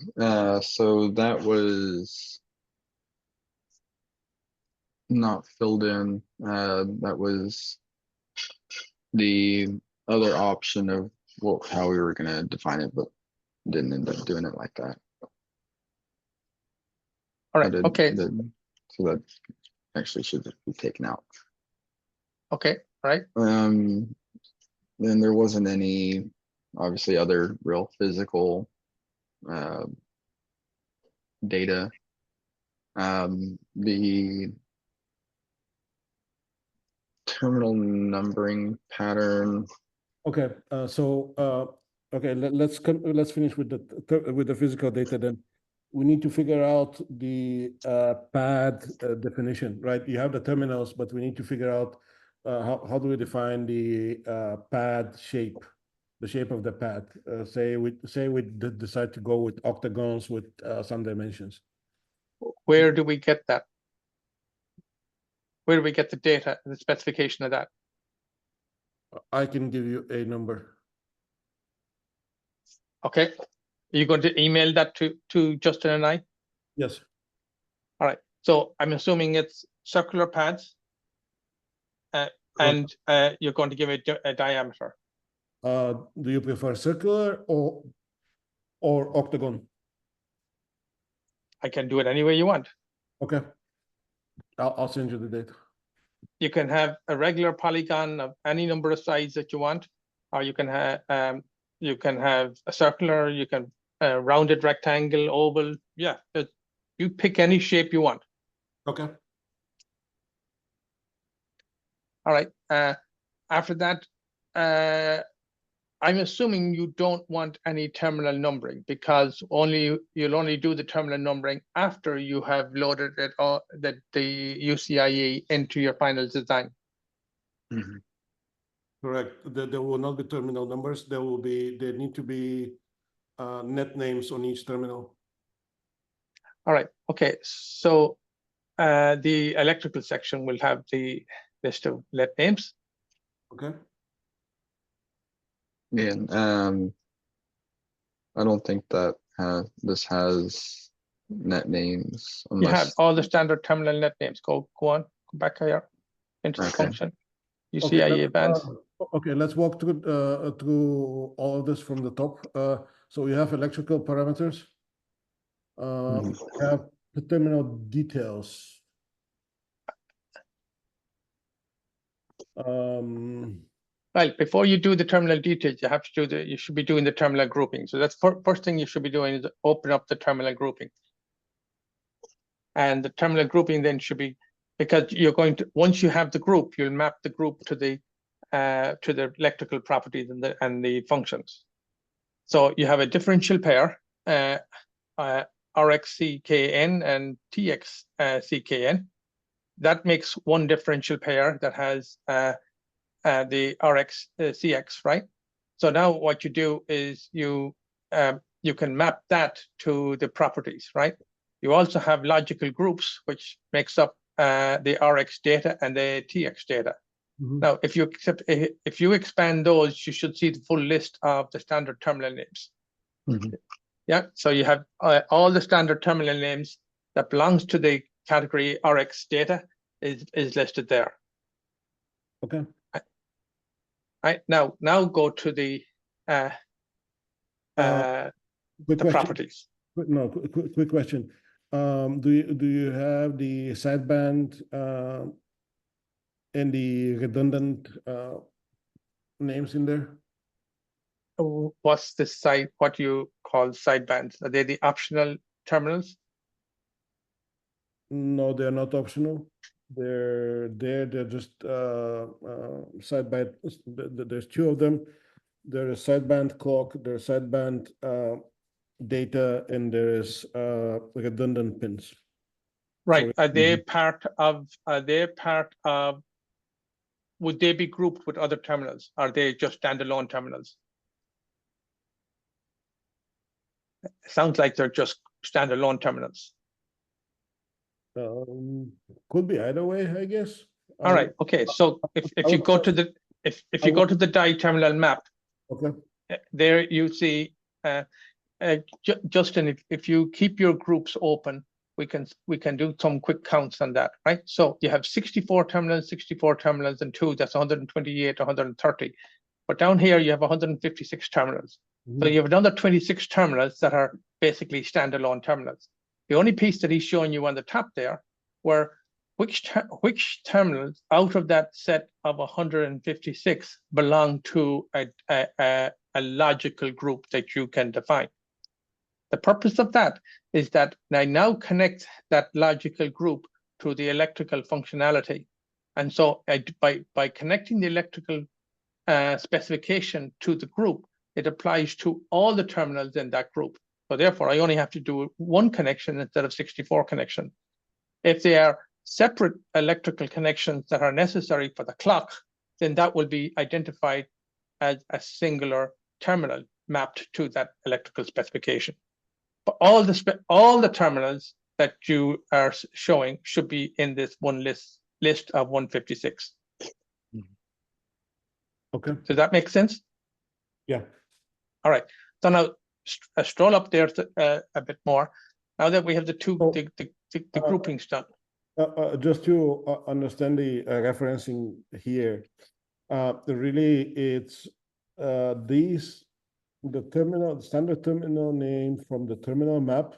[SPEAKER 3] so that was not filled in. That was the other option of how we were going to define it, but didn't end up doing it like that.
[SPEAKER 6] All right. Okay.
[SPEAKER 3] So that actually should be taken out.
[SPEAKER 6] Okay. All right.
[SPEAKER 3] Then there wasn't any, obviously, other real physical data. The terminal numbering pattern.
[SPEAKER 1] Okay, okay, let's finish with the physical data. Then we need to figure out the pad definition, right? You have the terminals, but we need to figure out how do we define the pad shape, the shape of the pad. Say we decide to go with octagons with some dimensions.
[SPEAKER 6] Where do we get that? Where do we get the data, the specification of that?
[SPEAKER 1] I can give you a number.
[SPEAKER 6] Okay. Are you going to email that to Justin and I?
[SPEAKER 1] Yes.
[SPEAKER 6] All right. So I'm assuming it's circular pads, and you're going to give it a diameter.
[SPEAKER 1] Do you prefer circular or octagon?
[SPEAKER 6] I can do it any way you want.
[SPEAKER 1] Okay. I'll send you the data.
[SPEAKER 6] You can have a regular polygon of any number of sides that you want, or you can have a circular, you can rounded rectangle, oval. Yeah, you pick any shape you want.
[SPEAKER 1] Okay.
[SPEAKER 6] All right. After that, I'm assuming you don't want any terminal numbering because you'll only do the terminal numbering after you have loaded it all the UCIe into your final design.
[SPEAKER 3] Mhm.
[SPEAKER 1] Correct. There will not be terminal numbers. There need to be net names on each terminal.
[SPEAKER 6] All right. Okay. So the electrical section will have the list of net names.
[SPEAKER 1] Okay.
[SPEAKER 3] Yeah, I don't think that this has net names
[SPEAKER 6] You have
[SPEAKER 3] unless,
[SPEAKER 6] all the standard terminal net names. Go on. Go back here into the
[SPEAKER 3] Okay.
[SPEAKER 6] function. UCIe bands.
[SPEAKER 1] Okay, let's walk through all of this from the top. So we have electrical parameters.
[SPEAKER 3] Mhm.
[SPEAKER 1] We have the terminal details.
[SPEAKER 6] Well, before you do the terminal details, you should be doing the terminal grouping. So that's first thing you should be doing is open up the terminal grouping. And the terminal grouping then should be, because you're going to, once you have the group, you'll map the group to the electrical properties and the functions. So you have a differential pair, RxCKN and TXCKN. That makes one differential pair that has the RxCX, right? So now what you do is you can map that to the properties, right? You also have logical groups, which makes up the Rx data and the TX data.
[SPEAKER 1] Mhm.
[SPEAKER 6] Now, if you expand those, you should see the full list of the standard terminal names.
[SPEAKER 3] Mhm.
[SPEAKER 6] Yeah, so you have all the standard terminal names that belongs to the category Rx data is listed there.
[SPEAKER 1] Okay.
[SPEAKER 6] Right, now go to the
[SPEAKER 1] Quick question.
[SPEAKER 6] properties.
[SPEAKER 1] Quick question. Do you have the sideband and the redundant names in there?
[SPEAKER 6] What's the side? What you call sidebands? Are they the optional terminals?
[SPEAKER 1] No, they're not optional. They're just sideband. There's two of them. There's a sideband clock, there's sideband data, and there is redundant pins.
[SPEAKER 6] Right.
[SPEAKER 1] So-
[SPEAKER 6] Are they part of? Would they be grouped with other terminals? Are they just standalone terminals? It sounds like they're just standalone terminals.
[SPEAKER 1] Could be either way, I guess.
[SPEAKER 6] All right. Okay. So if you go to the if you go to the die terminal map,
[SPEAKER 1] Okay.
[SPEAKER 6] there you see Justin, if you keep your groups open, we can do some quick counts on that, right? So you have 64 terminals, and 2, that's 128, 130. But down here you have 156 terminals. So you have another 26 terminals that are basically standalone terminals. The only piece that he's showing you on the top there were which terminals out of that set of 156 belong to a logical group that you can define. The purpose of that is that I now connect that logical group to the electrical functionality. And so by connecting the electrical specification to the group, it applies to all the terminals in that group. So therefore, I only have to do one connection instead of 64 connections. If they are separate electrical connections that are necessary for the clock, then that will be identified as a singular terminal mapped to that electrical specification. But all the terminals that you are showing should be in this one list of 156.
[SPEAKER 1] Okay.
[SPEAKER 6] Does that make sense?
[SPEAKER 1] Yeah.
[SPEAKER 6] All right. So now stroll up there a bit more. Now that we have the groupings done.
[SPEAKER 1] Just to understand the referencing here, really it's the standard terminal name from the terminal map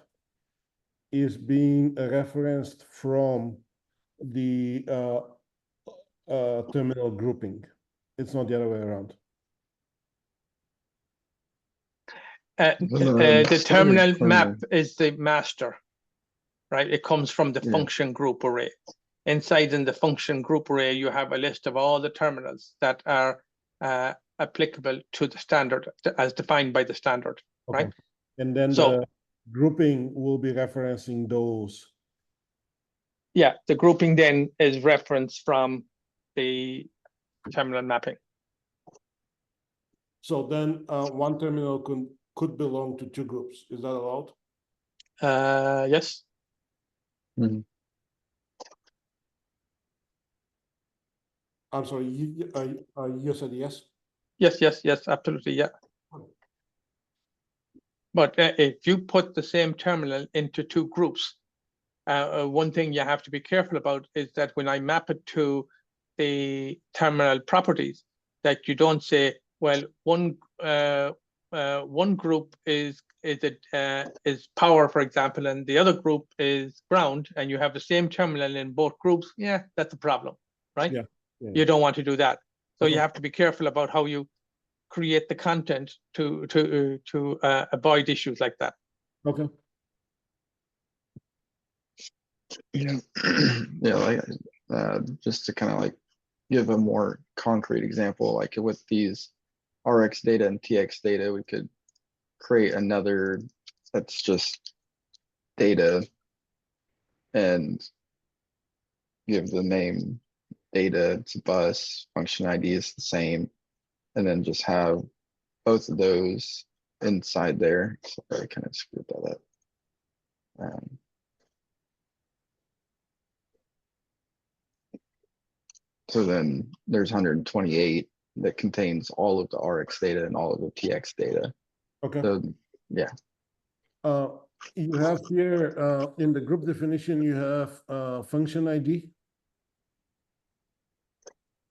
[SPEAKER 1] is being referenced from the terminal grouping. It's not the other way around.
[SPEAKER 6] The terminal map is the master, right? It comes from the function group array. Inside in the function group array, you have a list of all the terminals that are applicable to the standard as defined by the standard,
[SPEAKER 1] Okay.
[SPEAKER 6] right?
[SPEAKER 1] And then
[SPEAKER 6] So-
[SPEAKER 1] the grouping will be referencing those.
[SPEAKER 6] Yeah, the grouping then is referenced from the terminal mapping.
[SPEAKER 1] So then one terminal could belong to two groups. Is that allowed?
[SPEAKER 6] Yes,
[SPEAKER 1] I'm sorry, you said yes?
[SPEAKER 6] yes, absolutely, yeah. But if you put the same terminal into two groups, one thing you have to be careful about is that when I map it to the terminal properties, that you don't say, well, one group is power, for example, and the other group is ground, and you have the same terminal in both groups. Yeah, that's a problem, right?
[SPEAKER 1] Yeah.
[SPEAKER 6] You don't want to do that. So
[SPEAKER 1] Okay.
[SPEAKER 6] you have to be careful about how you create the content to avoid issues like that.
[SPEAKER 1] Okay.
[SPEAKER 3] Yeah, yeah, like just to kind of like give a more concrete example, like with these RX data and TX data, we could create another that's just data and give the name data, it's a bus, function ID is the same, and then just have both of those inside there. Sorry, I kind of screwed that up. So then there's 128 that contains all of the RX data and all of the TX data.
[SPEAKER 1] Okay.
[SPEAKER 3] So yeah,
[SPEAKER 1] You have here in the group definition, you have function ID.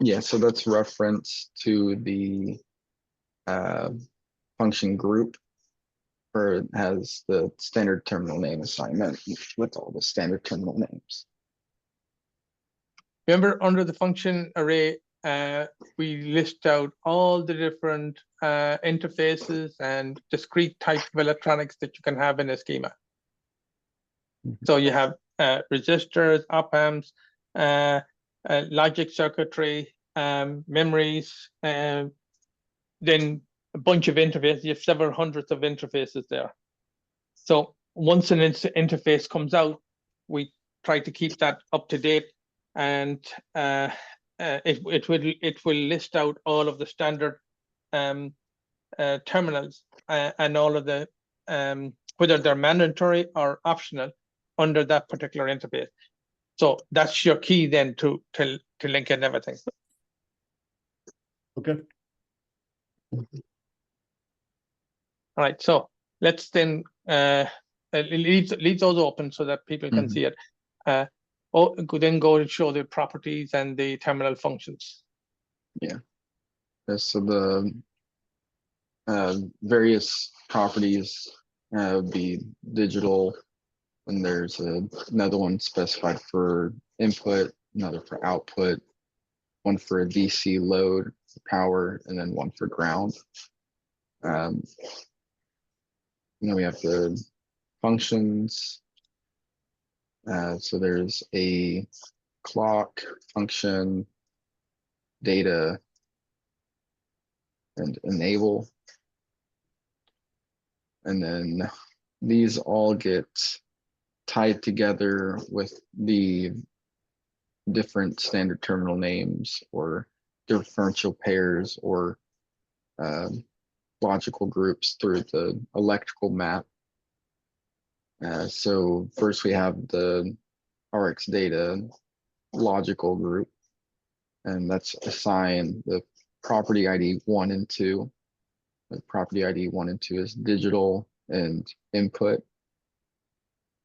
[SPEAKER 3] yeah. So that's reference to the function group, where it has the standard terminal name assignment with all the standard terminal names.
[SPEAKER 6] Remember, under the function array, we list out all the different interfaces and discrete type of electronics that you can have in a schema. So you have resistors, op-amps, logic circuitry, memories, then a bunch of interfaces. You have several hundreds of interfaces there. So once an interface comes out, we try to keep that up to date, and it will list out all of the standard terminals and all of the whether they're mandatory or optional under that particular interface. So that's your key then to link in everything.
[SPEAKER 1] Okay.
[SPEAKER 6] All right, so let's then leave those open so that people can see it. Then go and show the properties and the terminal functions.
[SPEAKER 3] Yeah, so the various properties would be digital, and there's another one specified for input, another for output, one for a DC load for power, and then one for ground. And then we have the functions. So there's a clock function, data, and enable. And then these all get tied together with the different standard terminal names or differential pairs or logical groups through the electrical map. So first we have the RX data logical group, and that's assigned the property ID 1 and 2. The property ID 1 and 2 is digital and input.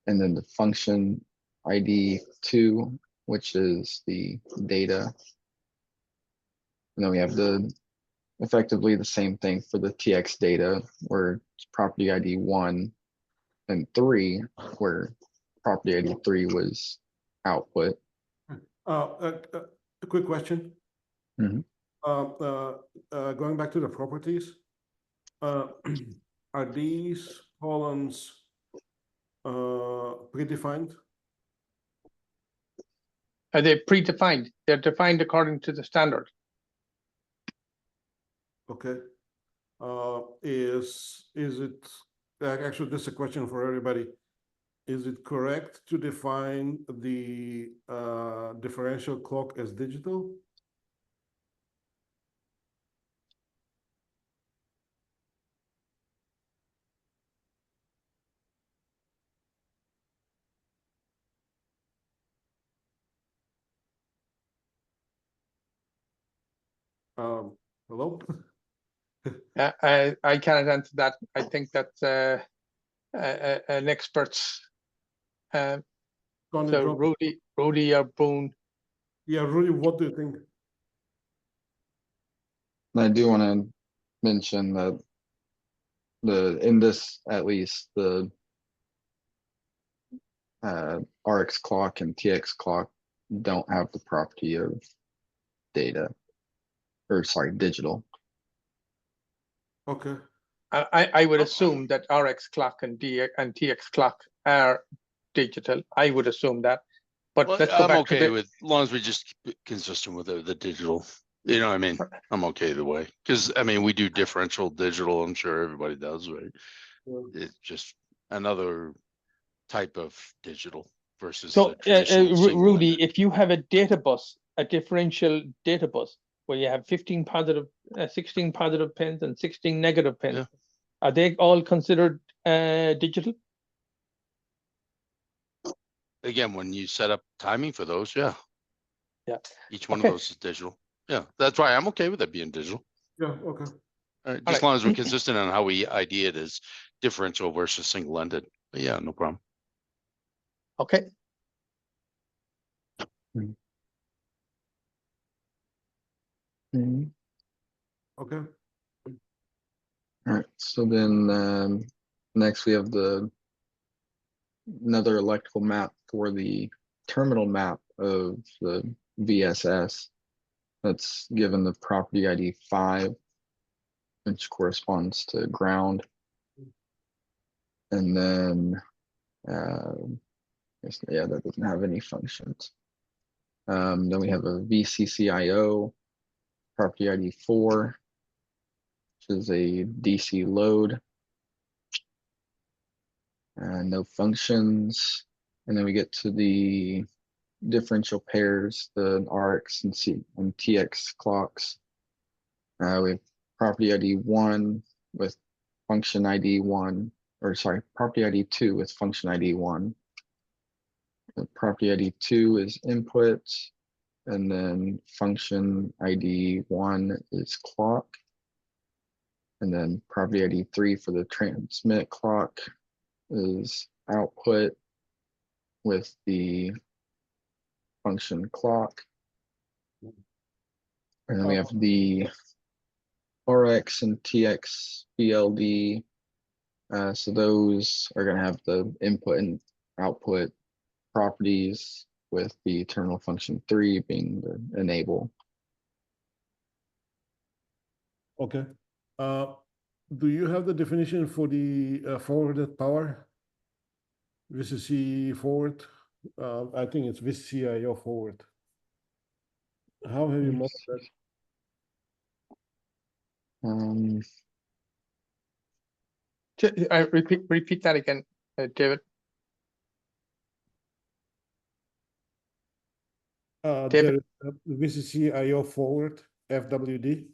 [SPEAKER 3] And then the function ID 2, which is the data. And then we have effectively the same thing for the TX data, where it's property ID 1 and 3, where property ID 3 was output.
[SPEAKER 1] A quick question.
[SPEAKER 3] Mhm.
[SPEAKER 1] Going back to the properties, are these columns predefined?
[SPEAKER 6] Are they predefined? They're defined according to the standard.
[SPEAKER 1] Okay. Is it, actually, this is a question for everybody. Is it correct to define the differential clock as digital? Hello?
[SPEAKER 6] I cannot answer that. I think that's an expert's.
[SPEAKER 1] Gonna
[SPEAKER 6] So
[SPEAKER 1] drop.
[SPEAKER 6] Rudy or Boone.
[SPEAKER 1] Yeah, Rudy, what do you think?
[SPEAKER 3] And I do want to mention that in this, at least, the RX clock and TX clock don't have the property of data, or sorry, digital.
[SPEAKER 1] Okay.
[SPEAKER 6] I would assume that RX clock and TX clock are digital. I would assume that. But
[SPEAKER 7] Well,
[SPEAKER 6] let's go
[SPEAKER 7] I'm
[SPEAKER 6] back to
[SPEAKER 7] okay
[SPEAKER 6] the,
[SPEAKER 7] with, as long as we just keep it consistent with the digital. You know what I mean? I'm okay either way. Because, I mean, we do differential digital. I'm sure everybody does, right?
[SPEAKER 1] Yeah.
[SPEAKER 7] It's just another type of digital versus
[SPEAKER 6] so
[SPEAKER 7] the traditional
[SPEAKER 6] Rudy,
[SPEAKER 7] single-ended.
[SPEAKER 6] if you have a data bus, a differential data bus, where you have 15 positive, 16 positive pins and 16 negative pins,
[SPEAKER 7] Yeah.
[SPEAKER 6] are they all considered digital?
[SPEAKER 7] Again, when you set up timing for those, yeah.
[SPEAKER 6] Yeah.
[SPEAKER 7] Each one
[SPEAKER 6] Okay.
[SPEAKER 7] of those is digital. Yeah, that's why I'm okay with it being digital.
[SPEAKER 1] Yeah, okay.
[SPEAKER 7] Just
[SPEAKER 6] right.
[SPEAKER 7] as long as we're consistent on how we ID it as differential versus single-ended. But yeah, no problem.
[SPEAKER 6] Okay.
[SPEAKER 3] Mhm.
[SPEAKER 1] Okay.
[SPEAKER 3] All right, so then next we have another electrical map for the terminal map of the VSS. That's given the property ID 5, which corresponds to ground. And then, yeah, that doesn't have any functions. Then we have a VCCIO, property ID 4, which is a DC load. No functions. And then we get to the differential pairs, the RX and TX clocks. We have property ID 1 with function ID 1, or sorry, property ID 2 with function ID 1. The property ID 2 is input, and then function ID 1 is clock. And then property ID 3 for the transmit clock is output with the function clock. And then we have the RX and TX BLD. So those are going to have the input and output properties, with the terminal function 3 being the enable.
[SPEAKER 1] Okay. Do you have the definition for the forwarded power? VCC forward? I think it's VCCIO forward. How have you modeled that?
[SPEAKER 6] Repeat that again, David. David,
[SPEAKER 1] VCCIO forward, FWD.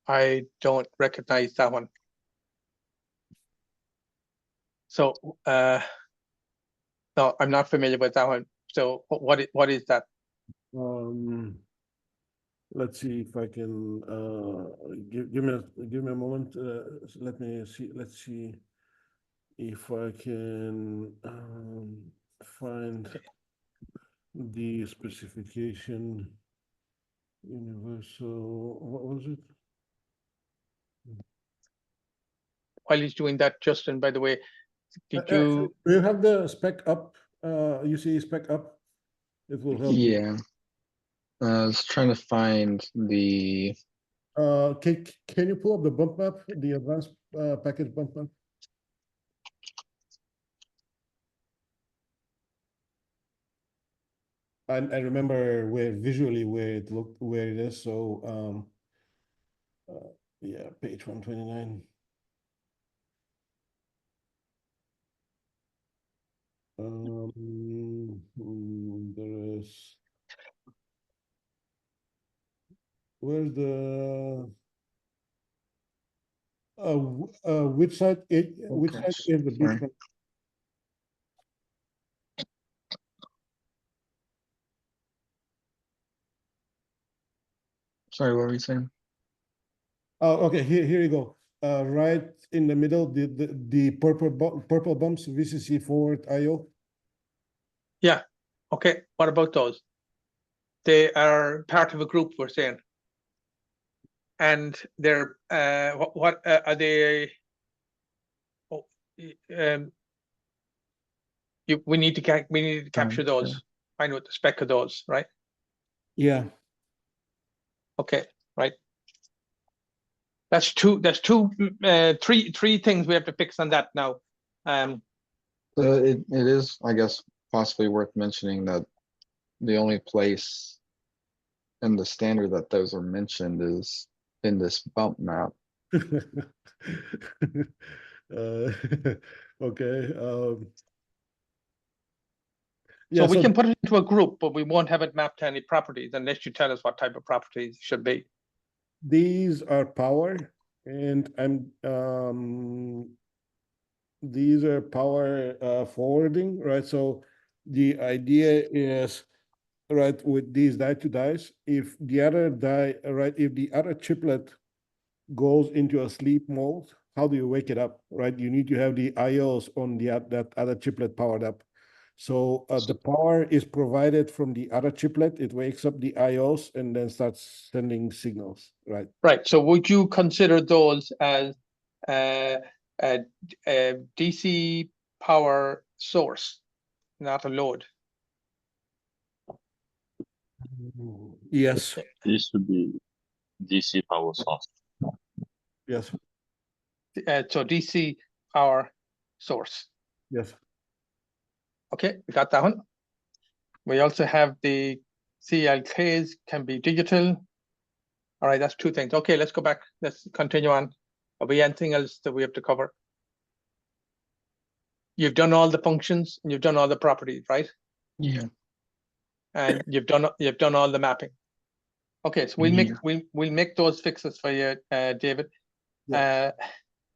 [SPEAKER 6] I don't recognize that one. So, no, I'm not familiar with that one. So what is that?
[SPEAKER 1] Let's see if I can give me a moment. Let me see. Let's see if I can find the specification. Universal. What was it?
[SPEAKER 6] While he's doing that, Justin, by the way, did you?
[SPEAKER 1] Do you have the spec up? UCE spec up. It will help.
[SPEAKER 3] Yeah. I was trying to find the.
[SPEAKER 1] Can you pull up the bump map, the advanced package bump map? I remember where visually where it looked, where it is. So Yeah, page 129. There is. Where's the? Which side? Which
[SPEAKER 3] Okay,
[SPEAKER 1] side is the beach
[SPEAKER 3] sorry.
[SPEAKER 1] front?
[SPEAKER 3] Sorry, what were you saying?
[SPEAKER 1] Oh, okay. Here you go. Right in the middle, the purple bumps, VCC forward IO.
[SPEAKER 6] Yeah. Okay. What about those? They are part of a group, we're saying. And they're what are they? Oh, we need to capture those. Find out the spec of those, right?
[SPEAKER 1] Yeah.
[SPEAKER 6] Okay, right. That's two. Three things we have to fix on that now.
[SPEAKER 3] It is, I guess, possibly worth mentioning that the only place in the standard that those are mentioned is in this bump map.
[SPEAKER 1] Okay.
[SPEAKER 6] So
[SPEAKER 1] Yeah.
[SPEAKER 6] we can put it into a group, but we won't have it mapped to any properties unless you tell us what type of properties it should be.
[SPEAKER 1] These are power, and these are power forwarding, right? So the idea is, right, with these die to dies, if the other die, right, if the other chiplet goes into a sleep mode, how do you wake it up, right? You need to have the IOs on that other chiplet powered up. So the power is provided from the other chiplet. It wakes up the IOs and then starts sending signals, right?
[SPEAKER 6] Right. So would you consider those as a DC power source, not a load?
[SPEAKER 1] Yes.
[SPEAKER 8] This should be DC power source.
[SPEAKER 1] Yes.
[SPEAKER 6] So DC power source.
[SPEAKER 1] Yes.
[SPEAKER 6] Okay, we got that one. We also have the CLKs can be digital. All right, that's two things. Okay, let's go back. Let's continue on. Are we anything else that we have to cover? You've done all the functions and you've done all the properties, right?
[SPEAKER 3] Yeah.
[SPEAKER 6] And you've done all the mapping. Okay, so we'll make those fixes for you, David.
[SPEAKER 1] Yeah.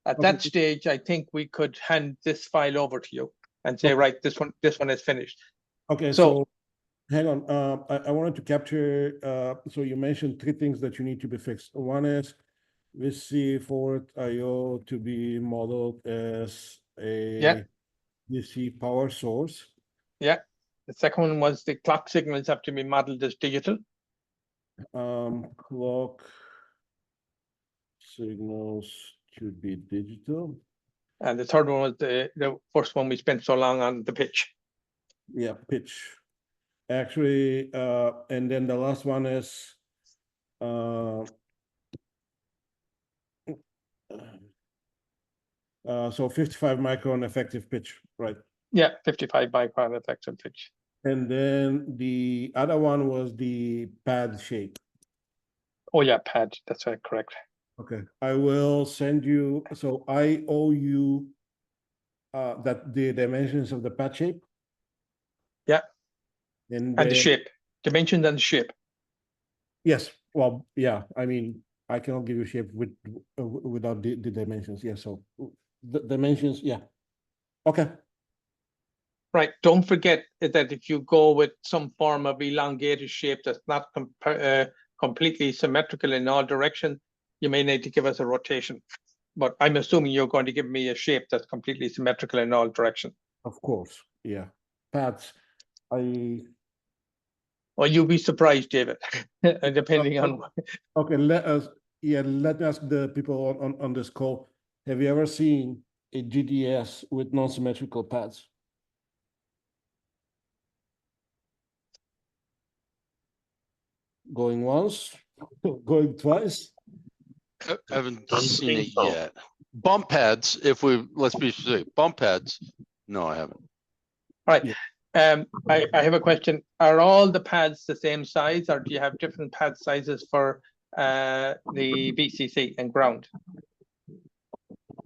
[SPEAKER 6] At
[SPEAKER 1] Okay.
[SPEAKER 6] that stage, I think we could hand this file over to you and say, right, this one is finished.
[SPEAKER 1] Okay, so hang on. I wanted to capture. So you mentioned three things that you need to be fixed. One is VC forward IO to be modeled as a DC power source.
[SPEAKER 6] Yeah. The second one was the clock signals have to be modeled as digital.
[SPEAKER 1] Clock signals should be digital.
[SPEAKER 6] And the third one was the first one we spent so long on, the pitch.
[SPEAKER 1] Yeah, pitch. Actually, and then the last one is so 55 micron effective pitch, right?
[SPEAKER 6] Yeah, 55 micron effective pitch.
[SPEAKER 1] And then the other one was the pad shape.
[SPEAKER 6] Oh yeah, pad. That's right, correct.
[SPEAKER 1] Okay, I will send you. So I owe you that the dimensions of the pad shape.
[SPEAKER 6] Yeah.
[SPEAKER 1] And
[SPEAKER 6] the shape, dimensions and the shape.
[SPEAKER 1] Yes. Well, yeah. I mean, I cannot give you shape without the dimensions. Yeah. So the dimensions. Yeah. Okay.
[SPEAKER 6] Right. Don't forget that if you go with some form of elongated shape that's not completely symmetrical in all directions, you may need to give us a rotation. But I'm assuming you're going to give me a shape that's completely symmetrical in all directions.
[SPEAKER 1] Of course. Yeah. Pads.
[SPEAKER 6] Well, you'll be surprised, David, depending on.
[SPEAKER 1] Okay. Let me ask the people on this call. Have you ever seen a GDS with non-symmetrical pads? Going once, going twice.
[SPEAKER 7] I haven't
[SPEAKER 8] Don't
[SPEAKER 7] seen
[SPEAKER 8] think
[SPEAKER 7] it
[SPEAKER 8] so.
[SPEAKER 7] yet. Bump pads, let's be specific, bump pads. No, I haven't.
[SPEAKER 6] All right.
[SPEAKER 1] Yeah.
[SPEAKER 6] I have a question. Are all the pads the same size, or do you have different pad sizes for the VCC and ground.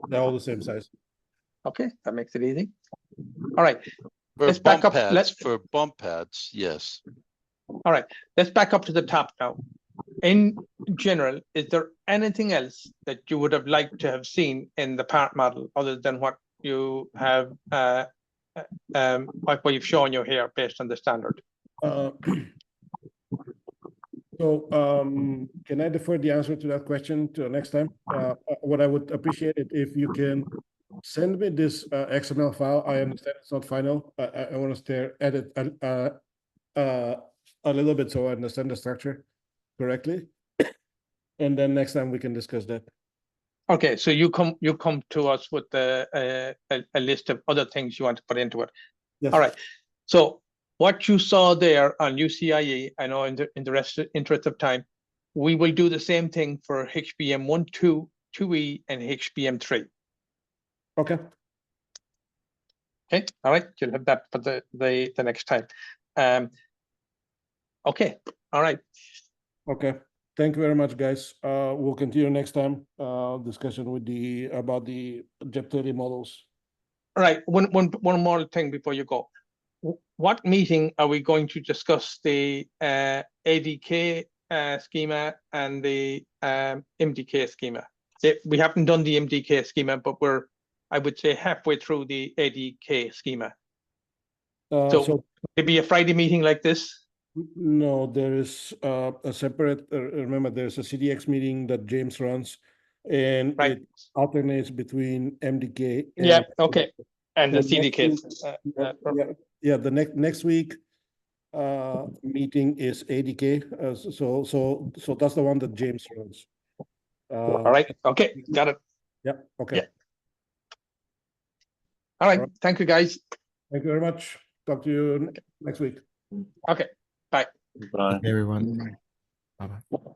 [SPEAKER 1] They're all the same size.
[SPEAKER 6] Okay, that makes it easy. All right,
[SPEAKER 7] For
[SPEAKER 6] Let's back
[SPEAKER 7] bump
[SPEAKER 6] up.
[SPEAKER 7] pads,
[SPEAKER 6] Let's-
[SPEAKER 7] for bump pads, yes.
[SPEAKER 6] all right. Let's back up to the top now. In general, is there anything else that you would have liked to have seen in the part model other than what you have, like what you've shown you here based on the standard?
[SPEAKER 1] So can I defer the answer to that question to next time? What I would appreciate it if you can send me this XML file. I understand it's not final. I want to stare at it a little bit so I understand the structure correctly. And then next time we can discuss that.
[SPEAKER 6] Okay, so you come to us with a list of other things you want to put into it.
[SPEAKER 1] Yes.
[SPEAKER 6] All right. So what you saw there on UCIE, I know in the interest of time, we will do the same thing for HBM 1.2, 2E, and HBM 3.
[SPEAKER 1] Okay.
[SPEAKER 6] Okay. All right. You'll have that for the next time. Okay. All right.
[SPEAKER 1] Okay. Thank you very much, guys. We'll continue next time. Discussion with about the JEP30 models.
[SPEAKER 6] All right. One more thing before you go. What meeting are we going to discuss the ADK schema and the MDK schema? We haven't done the MDK schema, but we're, I would say, halfway through the ADK schema. So it'd be a Friday meeting like this?
[SPEAKER 1] No, there is a separate, remember, there's a CDX meeting that James runs, and
[SPEAKER 6] Right.
[SPEAKER 1] it alternates between MDK.
[SPEAKER 6] Yeah,
[SPEAKER 1] and
[SPEAKER 6] okay. And the
[SPEAKER 1] next
[SPEAKER 6] CDKs.
[SPEAKER 1] Yeah, the next week meeting is ADK. So that's the one that James runs.
[SPEAKER 6] All right. Okay. Got it.
[SPEAKER 1] Yeah. Okay.
[SPEAKER 6] Yeah. All right.
[SPEAKER 1] All right.
[SPEAKER 6] Thank you, guys.
[SPEAKER 1] Thank you very much. Talk to you next week.
[SPEAKER 6] Okay. Bye.
[SPEAKER 8] Bye.
[SPEAKER 2] Everyone. Bye bye.